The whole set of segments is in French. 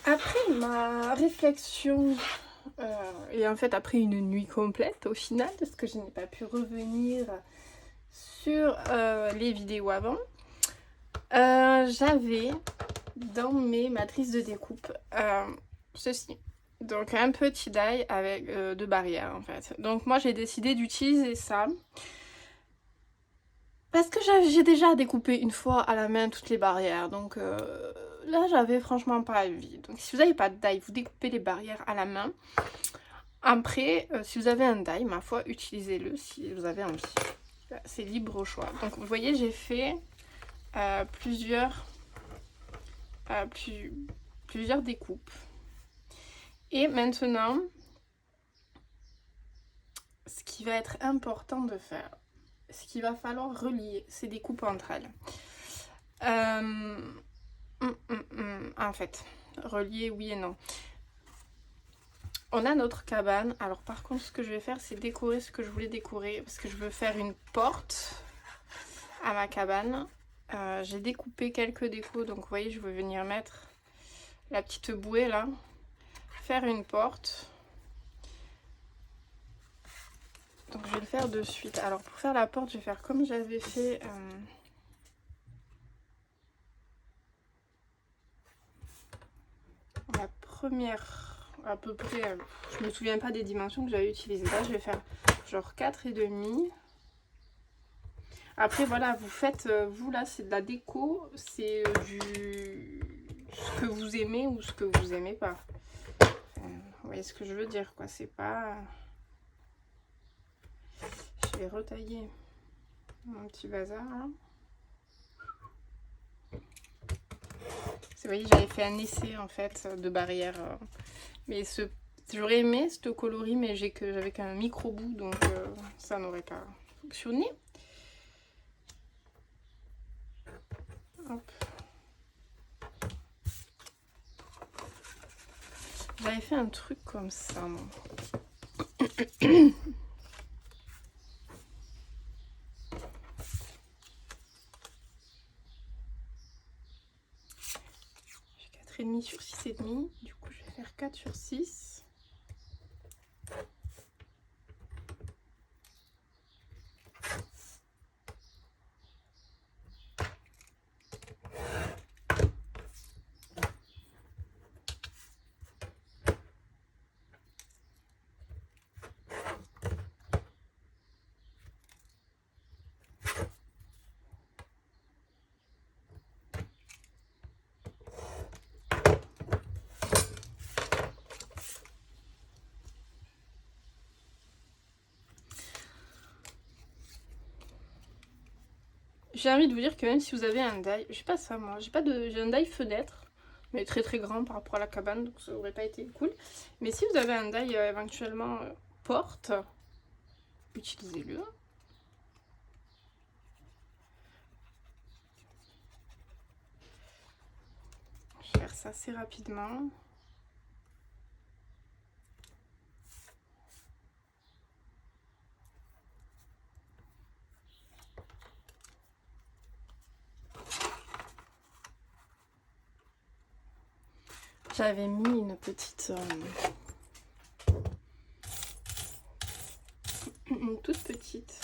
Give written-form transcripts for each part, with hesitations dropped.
Après ma réflexion, et en fait après une nuit complète au final, parce que je n'ai pas pu revenir sur les vidéos avant, j'avais dans mes matrices de découpe ceci. Donc un petit die avec deux barrières en fait. Donc moi j'ai décidé d'utiliser ça. Parce que j'ai déjà découpé une fois à la main toutes les barrières. Donc là j'avais franchement pas envie. Donc si vous n'avez pas de die, vous découpez les barrières à la main. Après, si vous avez un die, ma foi, utilisez-le si vous avez envie. C'est libre au choix. Donc vous voyez, j'ai fait plusieurs découpes. Et maintenant, ce qui va être important de faire, ce qu'il va falloir relier ces découpes entre elles. En fait, relier oui et non. On a notre cabane. Alors par contre, ce que je vais faire, c'est décorer ce que je voulais décorer. Parce que je veux faire une porte à ma cabane. J'ai découpé quelques décos. Donc vous voyez, je veux venir mettre la petite bouée là. Faire une porte. Donc je vais le faire de suite. Alors pour faire la porte, je vais faire comme j'avais fait... la première, à peu près, je me souviens pas des dimensions que j'avais utilisées. Là, je vais faire genre 4,5. Après, voilà, vous faites, vous là, c'est de la déco, c'est ce que vous aimez ou ce que vous aimez pas. Vous voyez ce que je veux dire, quoi. C'est pas... Je vais retailler mon petit bazar, là. Vous voyez, j'avais fait un essai, en fait, de barrière. Mais j'aurais aimé ce coloris, mais j'avais qu'un micro bout, donc ça n'aurait pas fonctionné. Hop. J'avais fait un truc comme ça, moi. J'ai 4,5 sur 6,5. Du coup, je vais faire 4 sur 6. J'ai envie de vous dire que même si vous avez un die, j'ai pas ça moi, j'ai un die fenêtre, mais très très grand par rapport à la cabane, donc ça aurait pas été cool. Mais si vous avez un die éventuellement porte, utilisez-le. Je vais faire ça assez rapidement. J'avais mis une petite... une toute petite...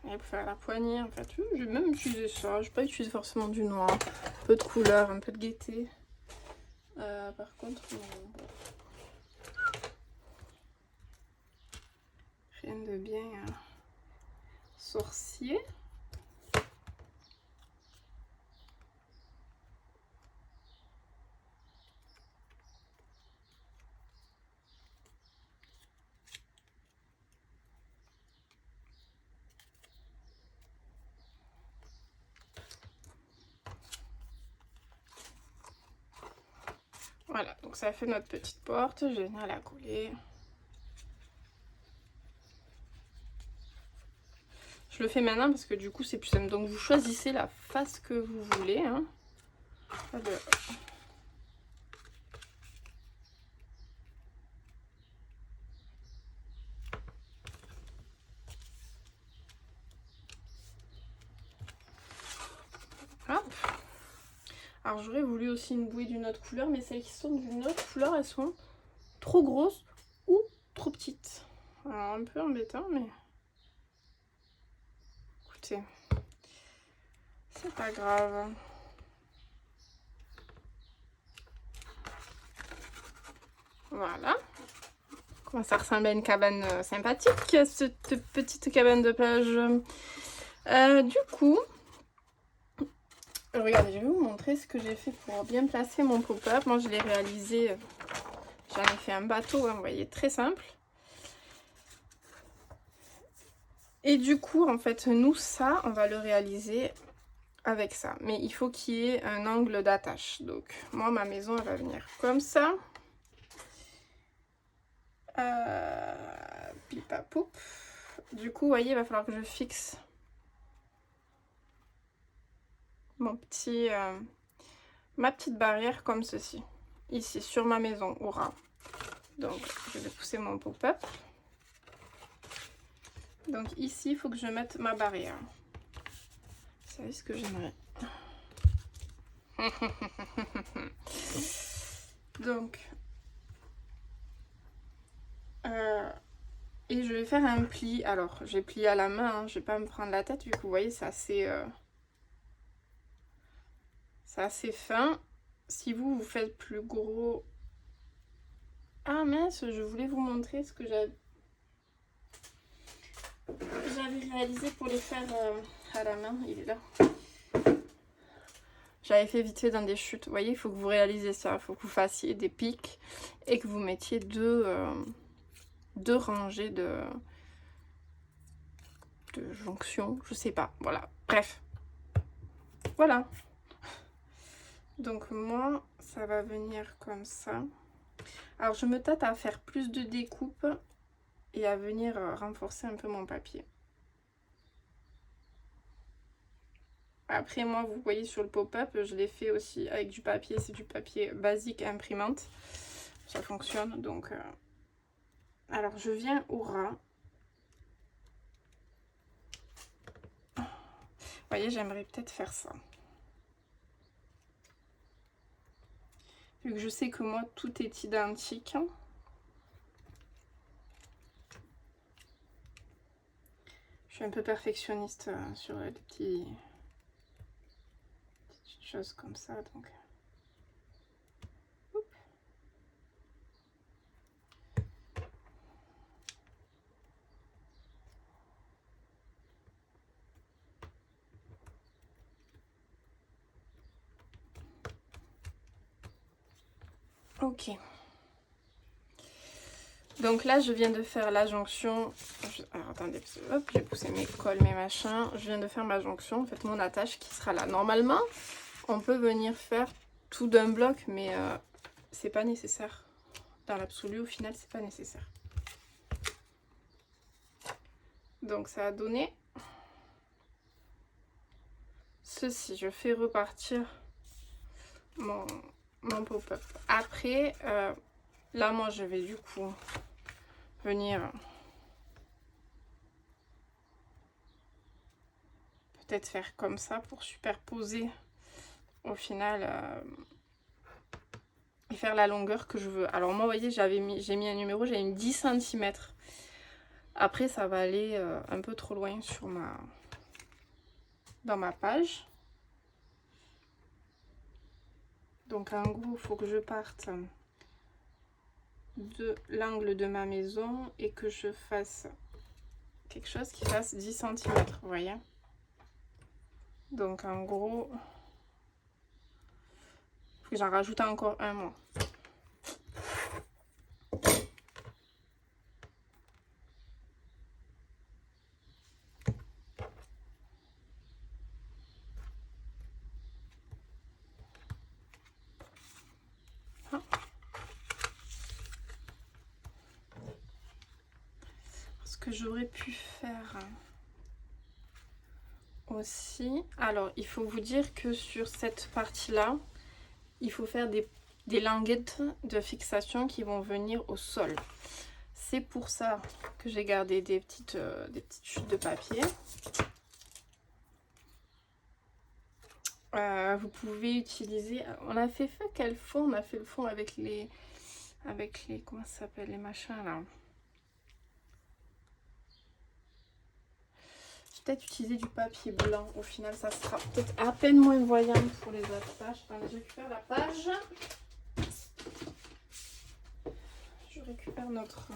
pour faire la poignée, en fait. Je vais même utiliser ça. Je vais pas utiliser forcément du noir. Un peu de couleur, un peu de gaieté. Par contre... rien de bien sorcier. Voilà, donc ça fait notre petite porte. Je vais venir la coller. Je le fais maintenant parce que du coup c'est plus simple. Donc vous choisissez la face que vous voulez. Hein. Hop. Alors j'aurais voulu aussi une bouée d'une autre couleur, mais celles qui sont d'une autre couleur, elles sont trop grosses ou trop petites. Alors un peu embêtant, mais écoutez, c'est pas grave. Voilà. Comment ça ressemble à une cabane sympathique, cette petite cabane de plage. Du coup, regardez, je vais vous montrer ce que j'ai fait pour bien placer mon pop-up. Moi, je l'ai réalisé, j'en ai fait un bateau, hein, vous voyez, très simple. Et du coup, en fait, nous, ça, on va le réaliser avec ça. Mais il faut qu'il y ait un angle d'attache. Donc, moi, ma maison, elle va venir comme ça. Pipapoup. Du coup, vous voyez, il va falloir que je fixe mon petit, ma petite barrière comme ceci. Ici, sur ma maison, au ras. Donc, je vais pousser mon pop-up. Donc ici, il faut que je mette ma barrière. Vous savez ce que j'aimerais? Donc, et je vais faire un pli. Alors, j'ai plié à la main, hein, je vais pas me prendre la tête. Du coup, vous voyez, c'est assez fin. Si vous faites plus gros... Ah mince, je voulais vous montrer ce que j'avais réalisé pour les faire à la main. Il est là. J'avais fait vite fait dans des chutes. Vous voyez, il faut que vous réalisez ça. Il faut que vous fassiez des pics et que vous mettiez deux rangées de jonctions. Je sais pas. Voilà. Bref. Voilà. Donc moi, ça va venir comme ça. Alors, je me tâte à faire plus de découpe et à venir renforcer un peu mon papier. Après, moi, vous voyez sur le pop-up, je l'ai fait aussi avec du papier. C'est du papier basique imprimante. Ça fonctionne, donc... Alors, je viens au ras. Vous voyez, j'aimerais peut-être faire ça. Vu que je sais que moi, tout est identique. Je suis un peu perfectionniste sur les petites choses comme ça, donc... Ok. Donc là, je viens de faire la jonction. Alors attendez, hop, j'ai poussé mes cols, mes machins. Je viens de faire ma jonction, en fait, mon attache qui sera là. Normalement, on peut venir faire tout d'un bloc, mais c'est pas nécessaire. Dans l'absolu, au final, c'est pas nécessaire. Donc ça a donné ceci. Je fais repartir mon pop-up. Après, là, moi, je vais du coup venir peut-être faire comme ça pour superposer au final et faire la longueur que je veux. Alors moi, vous voyez, j'ai mis un numéro, j'ai mis 10 cm. Après, ça va aller un peu trop loin sur dans ma page. Donc en gros, il faut que je parte de l'angle de ma maison et que je fasse quelque chose qui fasse 10 cm, vous voyez. Donc en gros, il faut que j'en rajoute encore un moi. Ce que j'aurais pu faire aussi, alors il faut vous dire que sur cette partie là, il faut faire des languettes de fixation qui vont venir au sol. C'est pour ça que j'ai gardé des petites chutes de papier. Vous pouvez utiliser... On a fait quel fond? On a fait le fond avec les... Comment ça s'appelle? Les machins là. Je vais peut-être utiliser du papier blanc. Au final, ça sera peut-être à peine moins voyant pour les autres pages. Attendez, je récupère la page. Je récupère notre...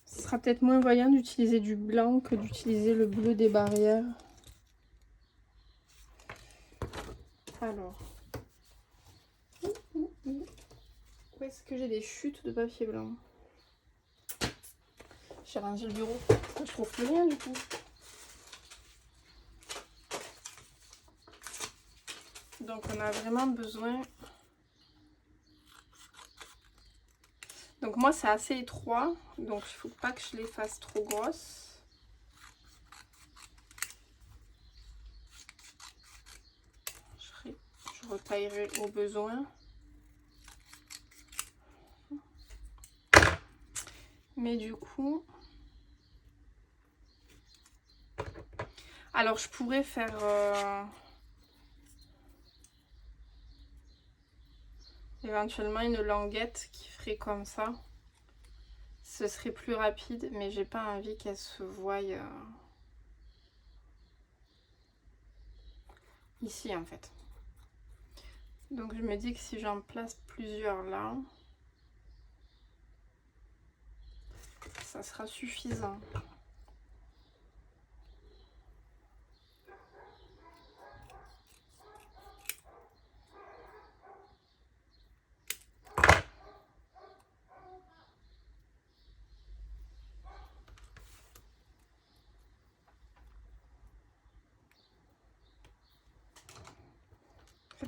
Ce sera peut-être moins voyant d'utiliser du blanc que d'utiliser le bleu des barrières. Alors... Où est-ce que j'ai des chutes de papier blanc? J'ai rangé le bureau. Je trouve plus rien du coup. Donc on a vraiment besoin... Donc moi c'est assez étroit. Donc il ne faut pas que je les fasse trop grosses. Je retaillerai au besoin. Mais du coup... Alors je pourrais faire... éventuellement une languette qui ferait comme ça. Ce serait plus rapide, mais j'ai pas envie qu'elle se voie ici en fait. Donc je me dis que si j'en place plusieurs là, ça sera suffisant.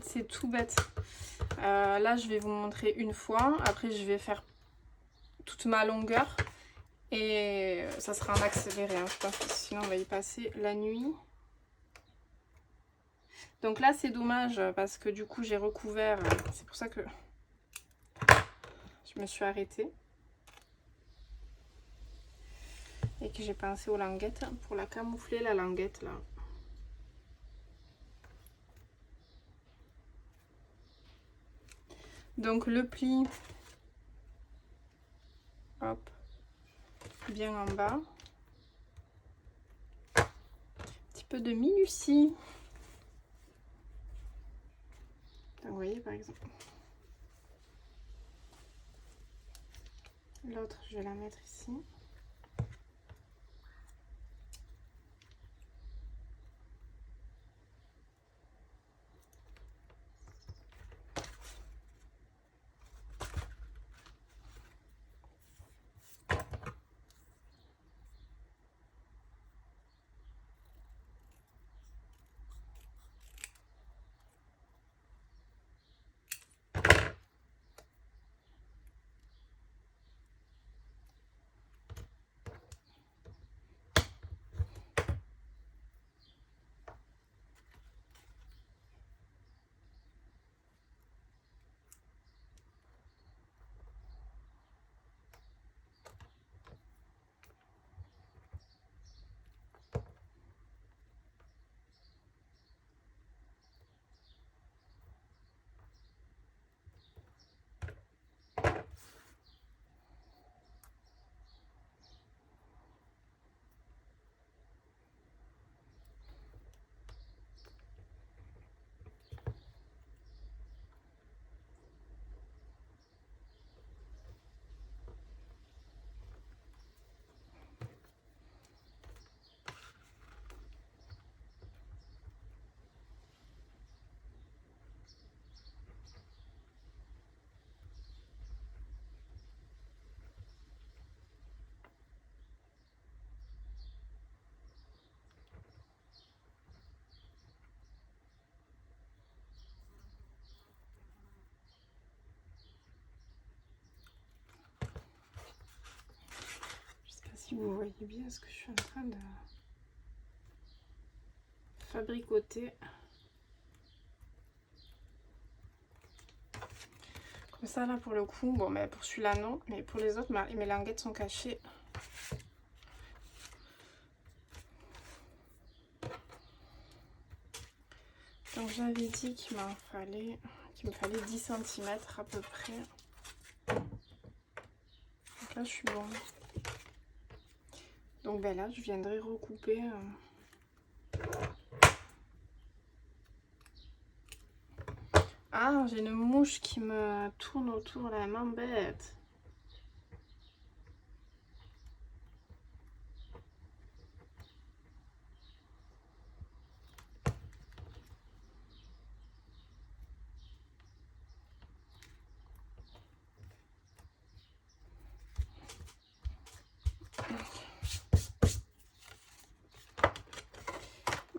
C'est tout bête. Là, je vais vous montrer une fois. Après, je vais faire toute ma longueur. Et ça sera en accéléré. Hein, je pense que sinon, on va y passer la nuit. Donc là, c'est dommage parce que du coup, j'ai recouvert. C'est pour ça que je me suis arrêtée. Et que j'ai pensé aux languettes pour la camoufler, la languette là. Donc le pli, hop, bien en bas. Un petit peu de minutie. Vous voyez par exemple. L'autre, je vais la mettre ici. Si vous voyez bien ce que je suis en train de fabricoter. Comme ça là pour le coup, bon mais pour celui-là non, mais pour les autres mes languettes sont cachées. Donc j'avais dit qu'il me fallait 10 cm à peu près. Donc là je suis bon. Donc ben là je viendrai recouper. Ah, j'ai une mouche qui me tourne autour là, elle m'embête.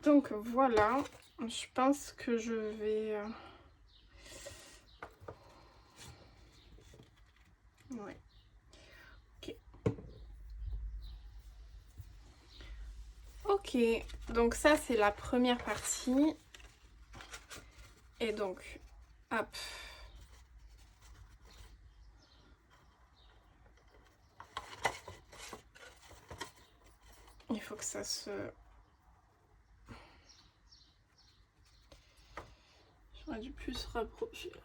Donc voilà, je pense que je vais... Ouais. Ok. Ok, donc ça c'est la première partie. Et donc, hop. Il faut que ça se... J'aurais dû plus se rapprocher là.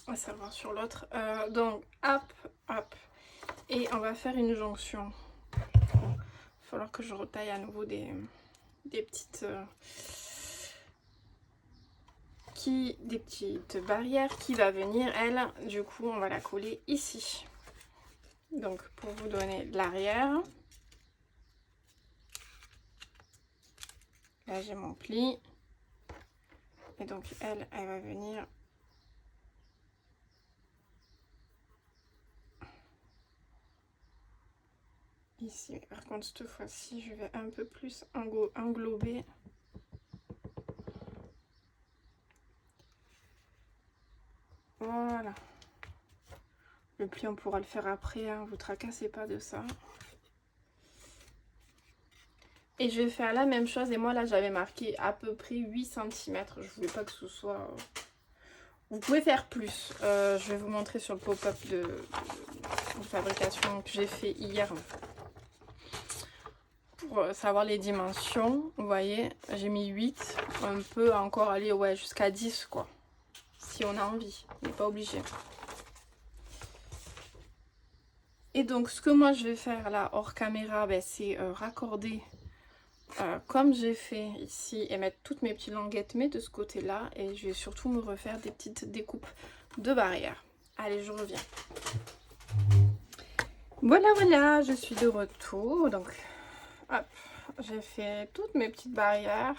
On va savoir sur l'autre. Donc, hop, hop. Et on va faire une jonction. Il va falloir que je retaille à nouveau des petites... des petites barrières qui va venir, elle, du coup, on va la coller ici. Donc, pour vous donner l'arrière. Là, j'ai mon pli. Et donc, elle va venir... ici. Par contre, cette fois-ci, je vais un peu plus englober. Voilà. Le pli, on pourra le faire après, hein. Vous tracassez pas de ça. Et je vais faire la même chose. Et moi, là, j'avais marqué à peu près 8 cm. Je voulais pas que ce soit... Vous pouvez faire plus. Je vais vous montrer sur le pop-up de fabrication que j'ai fait hier. Pour savoir les dimensions. Vous voyez, j'ai mis 8. On peut encore aller ouais, jusqu'à 10, quoi. Si on a envie. On n'est pas obligé. Et donc, ce que moi, je vais faire là, hors caméra, ben, c'est raccorder... comme j'ai fait ici et mettre toutes mes petites languettes mais de ce côté là, et je vais surtout me refaire des petites découpes de barrières. Allez, je reviens. Voilà, je suis de retour. Donc hop, j'ai fait toutes mes petites barrières.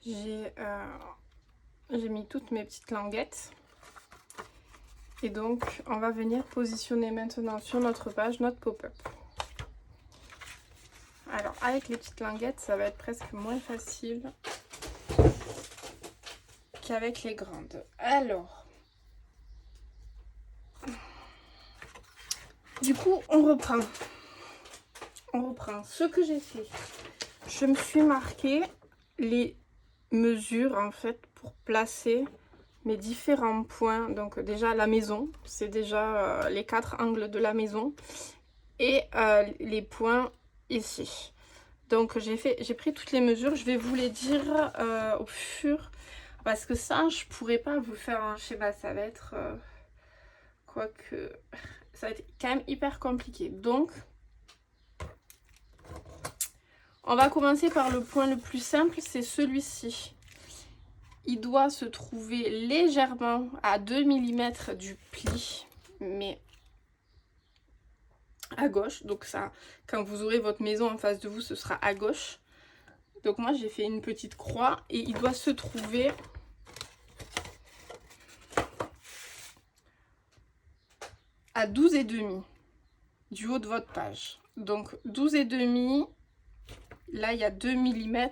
J'ai mis toutes mes petites languettes. Et donc on va venir positionner maintenant sur notre page notre pop-up. Alors, avec les petites languettes, ça va être presque moins facile qu'avec les grandes. Alors, du coup, on reprend. On reprend ce que j'ai fait. Je me suis marqué les mesures, en fait, pour placer mes différents points. Donc, déjà, la maison, c'est déjà les 4 angles de la maison. Et les points ici. Donc j'ai pris toutes les mesures, je vais vous les dire au fur, parce que ça je pourrais pas vous faire un schéma, ça va être quoique ça va être quand même hyper compliqué. Donc on va commencer par le point le plus simple, c'est celui-ci. Il doit se trouver légèrement à 2 mm du pli, mais à gauche. Donc ça, quand vous aurez votre maison en face de vous, ce sera à gauche. Donc moi j'ai fait une petite croix et il doit se trouver à 12,5 du haut de votre page. Donc 12,5, là il y a 2 mm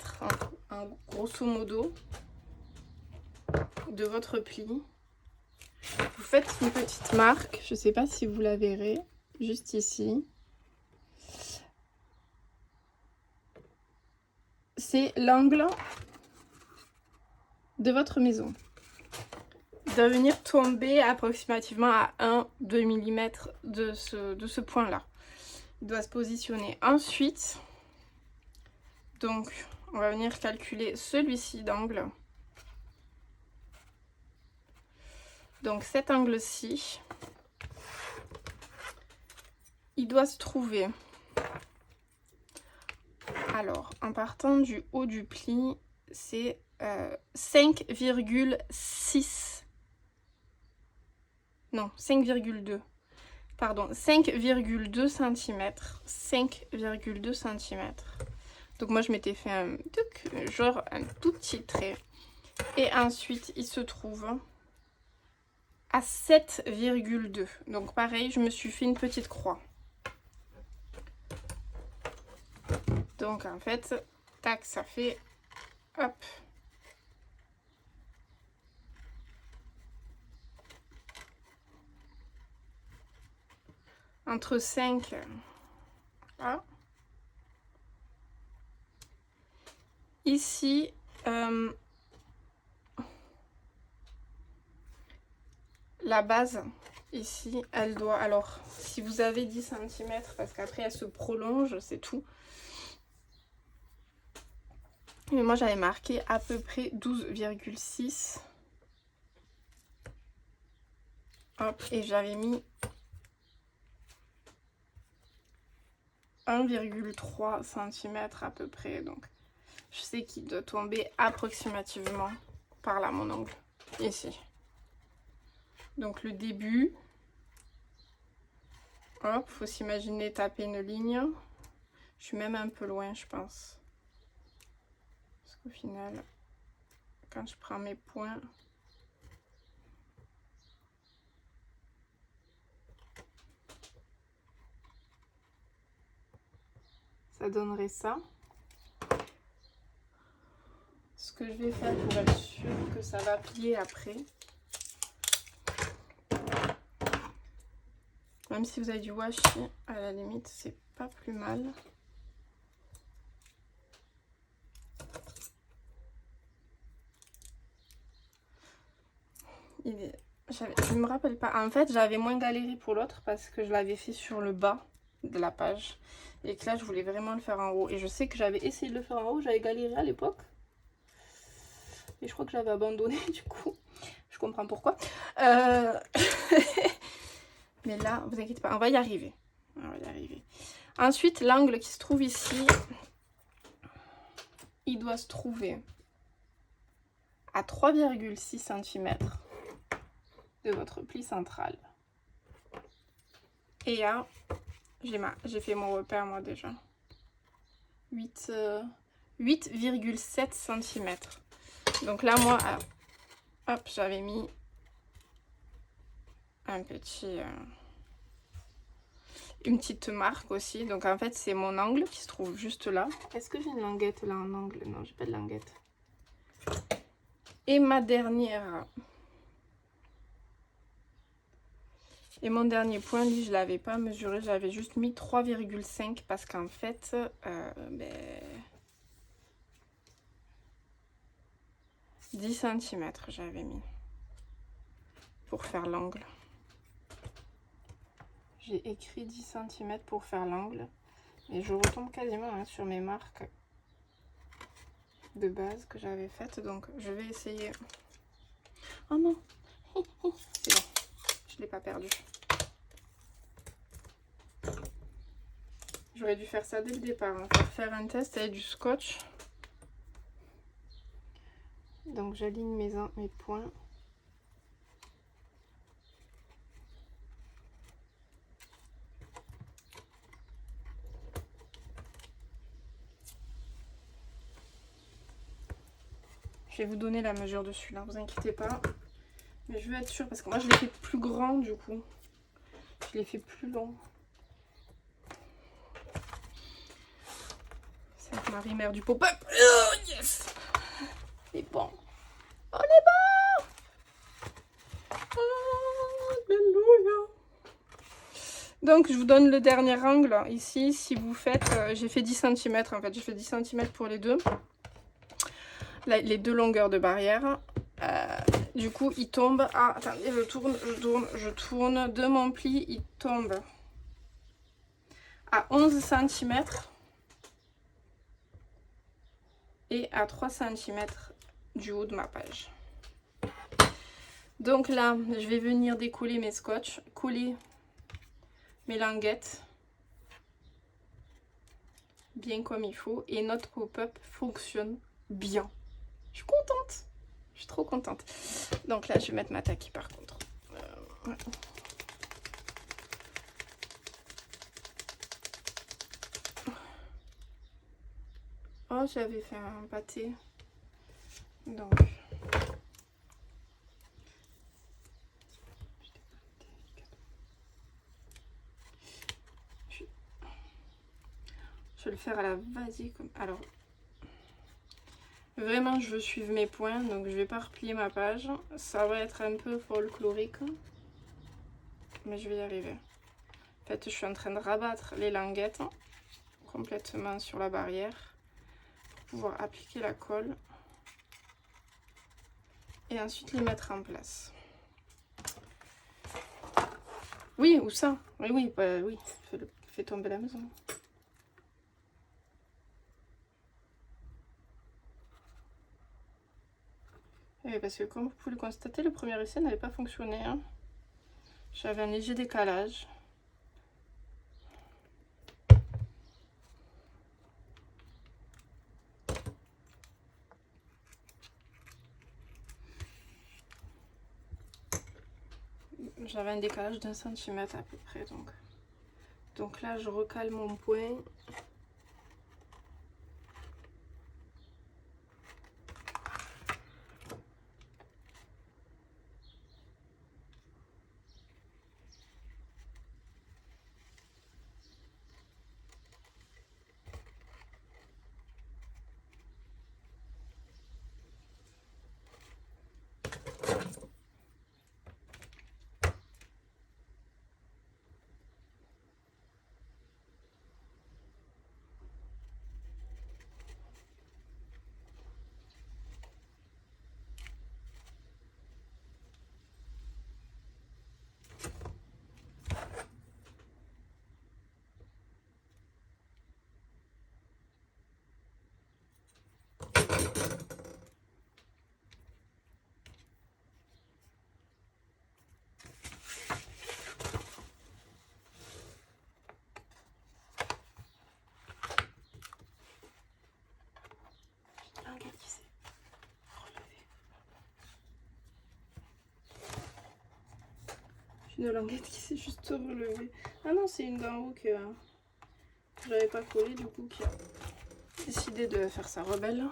en grosso modo de votre pli. Vous faites une petite marque, je ne sais pas si vous la verrez, juste ici. C'est l'angle de votre maison. Il doit venir tomber approximativement à 1-2 mm de ce point-là. Il doit se positionner. Ensuite, Donc, on va venir calculer celui-ci d'angle. Donc, cet angle-ci, il doit se trouver. Alors, en partant du haut du pli, c'est 5,6. Non, 5,2. Pardon, 5,2 cm. 5,2 cm. Donc moi, je m'étais fait un tout petit trait. Et ensuite, il se trouve à 7,2. Donc pareil, je me suis fait une petite croix. Donc en fait, tac, ça fait, hop. Entre 5, là. Ici, la base, ici, elle doit, alors, si vous avez 10 cm, parce qu'après elle se prolonge, c'est tout. Mais moi j'avais marqué à peu près 12,6. Hop, et j'avais mis 1,3 cm à peu près. Donc je sais qu'il doit tomber approximativement par là mon ongle, ici. Donc le début, hop, faut s'imaginer taper une ligne. Je suis même un peu loin, je pense. Parce qu'au final, quand je prends mes points, ça donnerait ça. Ce que je vais faire pour être sûr que ça va plier après. Même si vous avez du washi, à la limite, c'est pas plus mal. Je me rappelle pas. En fait, j'avais moins galéré pour l'autre parce que je l'avais fait sur le bas de la page. Et que là, je voulais vraiment le faire en haut. Et je sais que j'avais essayé de le faire en haut. J'avais galéré à l'époque. Et je crois que j'avais abandonné du coup. Je comprends pourquoi. Mais là, vous inquiétez pas, on va y arriver. On va y arriver. Ensuite, l'angle qui se trouve ici, il doit se trouver à 3,6 cm de votre pli central. Et à, j'ai fait mon repère moi déjà, 8,7 cm. Donc là, moi, hop, j'avais mis un petit... une petite marque aussi. Donc en fait, c'est mon angle qui se trouve juste là. Est-ce que j'ai une languette là en angle? Non, j'ai pas de languette. Et ma dernière... Et mon dernier point, lui, je l'avais pas mesuré. J'avais juste mis 3,5 parce qu'en fait... 10 cm j'avais mis pour faire l'angle. J'ai écrit 10 cm pour faire l'angle. Et je retombe quasiment sur mes marques de base que j'avais faites. Donc je vais essayer. Oh non, c'est bon, je l'ai pas perdu. J'aurais dû faire ça dès le départ, hein, pour faire un test avec du scotch. Donc j'aligne mes points. Je vais vous donner la mesure de celui-là, vous inquiétez pas. Mais je veux être sûre parce que moi je l'ai fait plus grand du coup. Je l'ai fait plus long. C'est Marie-Mère du pop-up. Oh yes! C'est bon. On est bon! Alléluia! Donc je vous donne le dernier angle. Ici, si vous faites... j'ai fait 10 cm en fait. J'ai fait 10 cm pour les deux. Les deux longueurs de barrière. Du coup, il tombe à... Attendez, je tourne. De mon pli, il tombe à 11 cm. et à 3 cm du haut de ma page. Donc là, je vais venir décoller mes scotch, coller mes languettes bien comme il faut et notre pop-up fonctionne bien. Je suis contente, je suis trop contente. Donc là, je vais mettre ma taquille par contre. Ouais. Oh, j'avais fait un pâté. Donc. Je vais le faire à la vas-y comme. Alors. Vraiment, je veux suivre mes points, donc je vais pas replier ma page. Ça va être un peu folklorique. Mais je vais y arriver. En fait, je suis en train de rabattre les languettes complètement sur la barrière pour pouvoir appliquer la colle et ensuite les mettre en place. Oui, ou ça. Oui, oui, bah, oui. Fais tomber la maison. Et parce que comme vous pouvez le constater, le premier essai n'avait pas fonctionné. Hein. J'avais un léger décalage. J'avais un décalage d'1 centimètre à peu près. Donc là, je recale mon point. Une languette qui s'est juste relevée. Ah non, c'est une d'en haut que j'avais pas collé, du coup, qui a décidé de faire sa rebelle.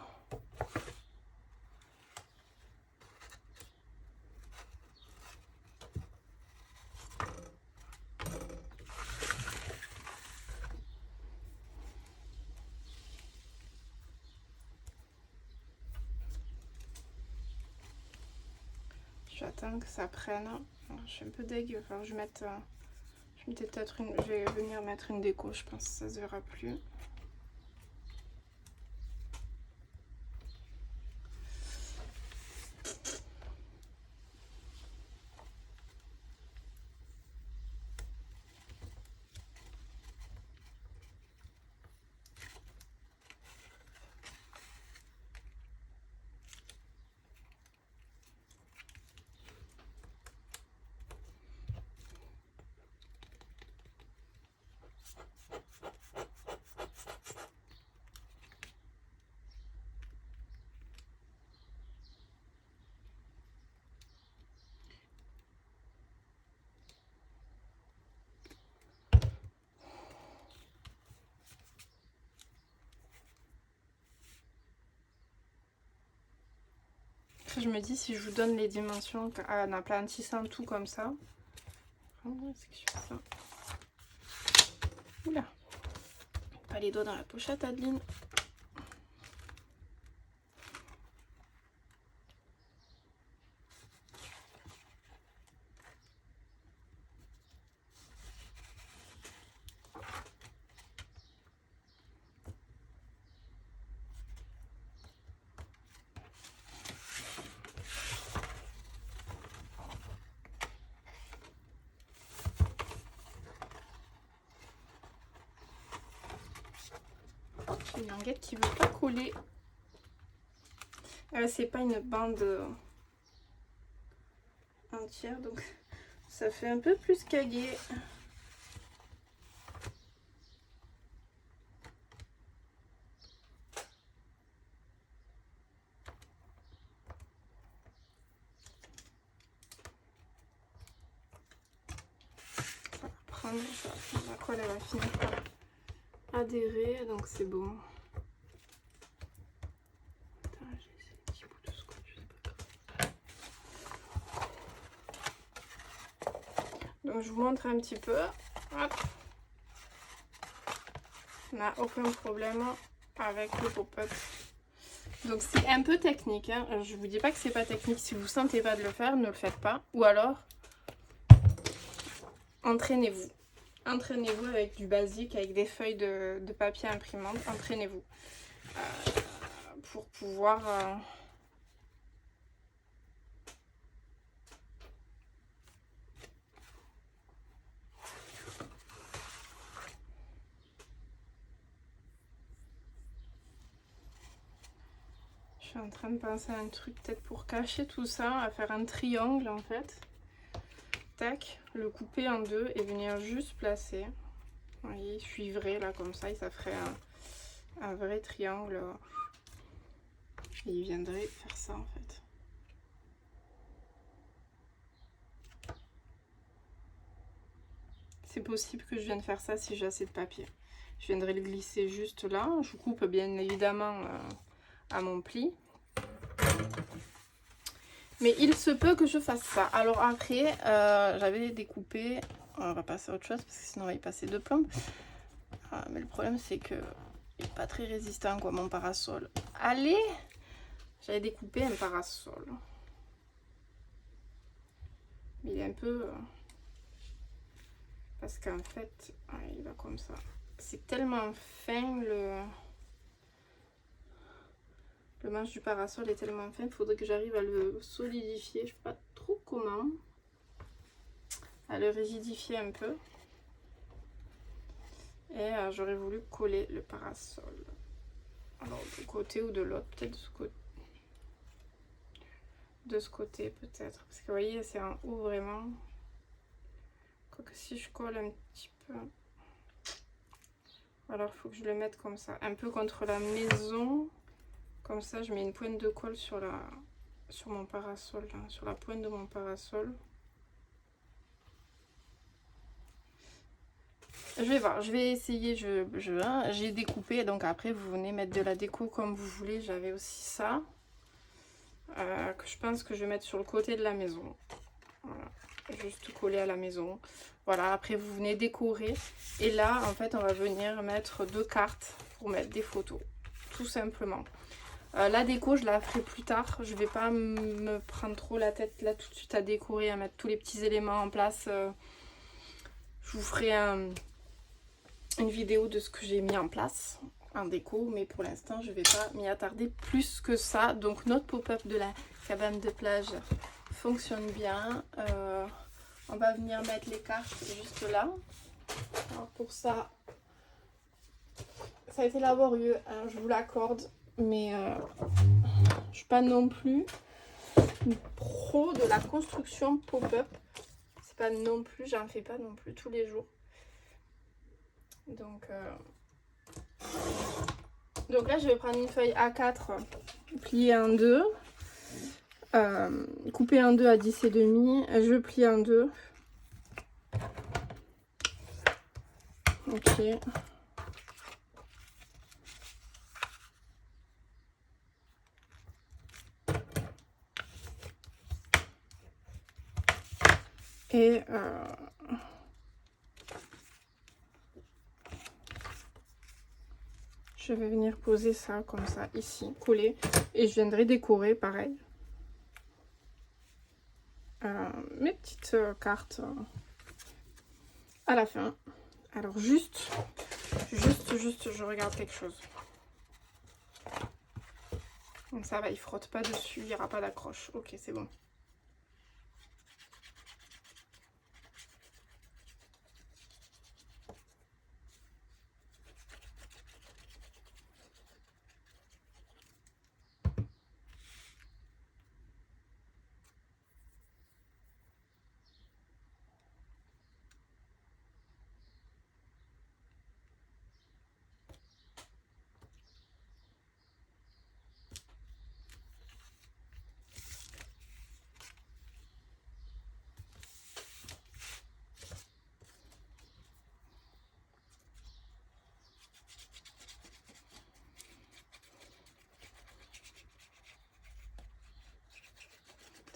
J'attends que ça prenne. Alors, je suis un peu deg. Enfin, je vais mettre. Je vais venir mettre une déco. Je pense que ça se verra plus. Je me dis, si je vous donne les dimensions en aplatissant tout comme ça. Comment est-ce que je fais ça? Oula! Pas les doigts dans la pochette, Adeline. J'ai une languette qui veut pas coller. C'est pas une bande entière, donc ça fait un peu plus cagué. La colle elle va finir par adhérer, donc c'est bon. Donc je vous montre un petit peu. Hop. On n'a aucun problème avec le pop-up. Donc c'est un peu technique, hein. Je vous dis pas que c'est pas technique. Si vous sentez pas de le faire, ne le faites pas. Ou alors entraînez-vous. Entraînez-vous avec du basique, avec des feuilles de papier imprimante. Entraînez-vous pour pouvoir... Je suis en train de penser à un truc peut-être pour cacher tout ça, à faire un triangle en fait. Tac, le couper en deux et venir juste placer. Vous voyez, suivrait là comme ça et ça ferait un vrai triangle. Et il viendrait faire ça en fait. C'est possible que je vienne faire ça si j'ai assez de papier. Je viendrai le glisser juste là. Je coupe bien évidemment à mon pli. Mais il se peut que je fasse ça. Alors après, j'avais découpé... On va passer à autre chose parce que sinon on va y passer deux plombes. Mais le problème c'est que il n'est pas très résistant quoi mon parasol. Allez! J'avais découpé un parasol. Mais il est un peu... parce qu'en fait, il va comme ça. C'est tellement fin le manche du parasol est tellement fin, il faudrait que j'arrive à le solidifier. Je ne sais pas trop comment. À le rigidifier un peu. Et j'aurais voulu coller le parasol. Alors du côté ou de l'autre, peut-être de ce côté. De ce côté peut-être. Parce que vous voyez, c'est en haut vraiment. Quoique si je colle un petit peu. Alors il faut que je le mette comme ça. Un peu contre la maison. Comme ça, je mets une pointe de colle sur mon parasol. Là, sur la pointe de mon parasol. Je vais voir, je vais essayer, j'ai découpé, donc après vous venez mettre de la déco comme vous voulez. J'avais aussi ça, que je pense que je vais mettre sur le côté de la maison. Voilà, juste collé à la maison. Voilà, après vous venez décorer. Et là, en fait, on va venir mettre deux cartes pour mettre des photos, tout simplement. La déco, je la ferai plus tard. Je vais pas me prendre trop la tête là tout de suite à décorer, à mettre tous les petits éléments en place. Je vous ferai une vidéo de ce que j'ai mis en place en déco, mais pour l'instant je vais pas m'y attarder plus que ça. Donc notre pop-up de la cabane de plage fonctionne bien. On va venir mettre les cartes juste là. Alors pour ça, ça a été laborieux, hein, je vous l'accorde, mais je suis pas non plus une pro de la construction pop-up. C'est pas non plus, j'en fais pas non plus tous les jours. Donc là, je vais prendre une feuille A4 pliée en deux, coupée en deux à 10 et demi. Je plie en deux. Ok. Et je vais venir poser ça comme ça ici, collé. Et je viendrai décorer pareil. Mes petites cartes à la fin. Alors juste, je regarde quelque chose. Donc ça va, il frotte pas dessus, il n'y aura pas d'accroche. Ok, c'est bon.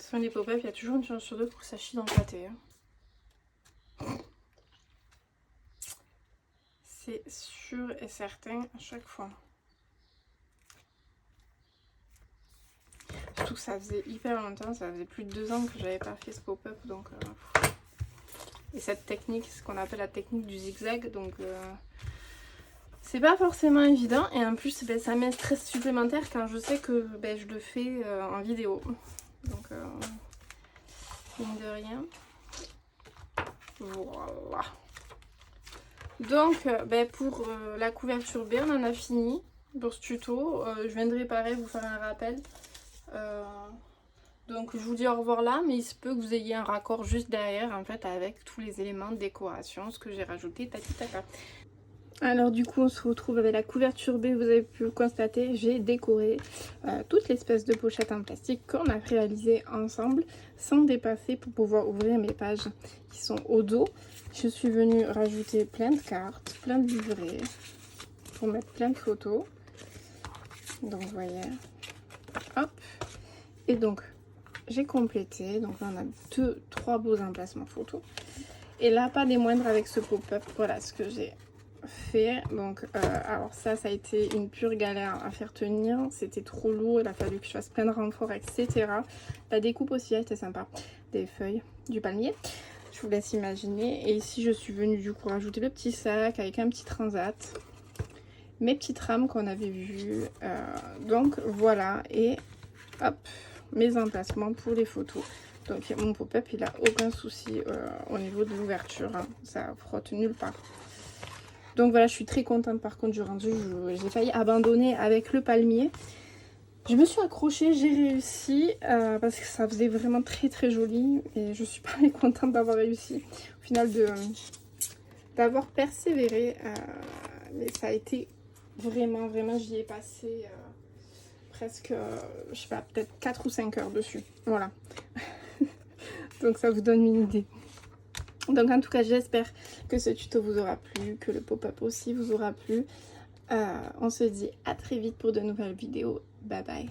toute façon, les pop-up, il y a toujours une chance sur deux pour que ça chie dans le pâté. Hein. C'est sûr et certain à chaque fois. Surtout que ça faisait hyper longtemps, ça faisait plus de 2 ans que j'avais pas fait ce pop-up. Donc, et cette technique, c'est ce qu'on appelle la technique du zigzag. Donc c'est pas forcément évident. Et en plus, ben, ça met un stress supplémentaire quand je sais que ben, je le fais en vidéo. Donc mine de rien. Voilà. Donc ben, pour la couverture B, on en a fini pour ce tuto. Je viendrai pareil vous faire un rappel. Donc je vous dis au revoir là, mais il se peut que vous ayez un raccord juste derrière en fait avec tous les éléments de décoration, ce que j'ai rajouté, tati taka. Alors du coup on se retrouve avec la couverture B, vous avez pu le constater, j'ai décoré toute l'espèce de pochette en plastique qu'on a réalisé ensemble sans dépasser pour pouvoir ouvrir mes pages qui sont au dos. Je suis venue rajouter plein de cartes, plein de livrets pour mettre plein de photos. Donc vous voyez, hop, et donc j'ai complété, donc là on a 3 beaux emplacements photos. Et là pas des moindres avec ce pop-up, voilà ce que j'ai fait. Donc alors ça a été une pure galère à faire tenir, c'était trop lourd, il a fallu que je fasse plein de renforts, etc. La découpe aussi a été sympa, des feuilles du palmier, je vous laisse imaginer. Et ici je suis venue du coup rajouter le petit sac avec un petit transat, mes petites rames qu'on avait vues, donc voilà. Et hop, mes emplacements pour les photos. Donc mon pop-up il a aucun souci au niveau de l'ouverture, hein. Ça frotte nulle part. Donc voilà, je suis très contente par contre du rendu. J'ai failli abandonner avec le palmier. Je me suis accrochée, j'ai réussi parce que ça faisait vraiment très très joli et je suis pas contente d'avoir réussi au final d'avoir persévéré, mais ça a été vraiment j'y ai passé presque, je sais pas, peut-être 4 ou 5 heures dessus. Voilà. Donc ça vous donne une idée. Donc en tout cas, j'espère que ce tuto vous aura plu, que le pop-up aussi vous aura plu. On se dit à très vite pour de nouvelles vidéos. Bye bye.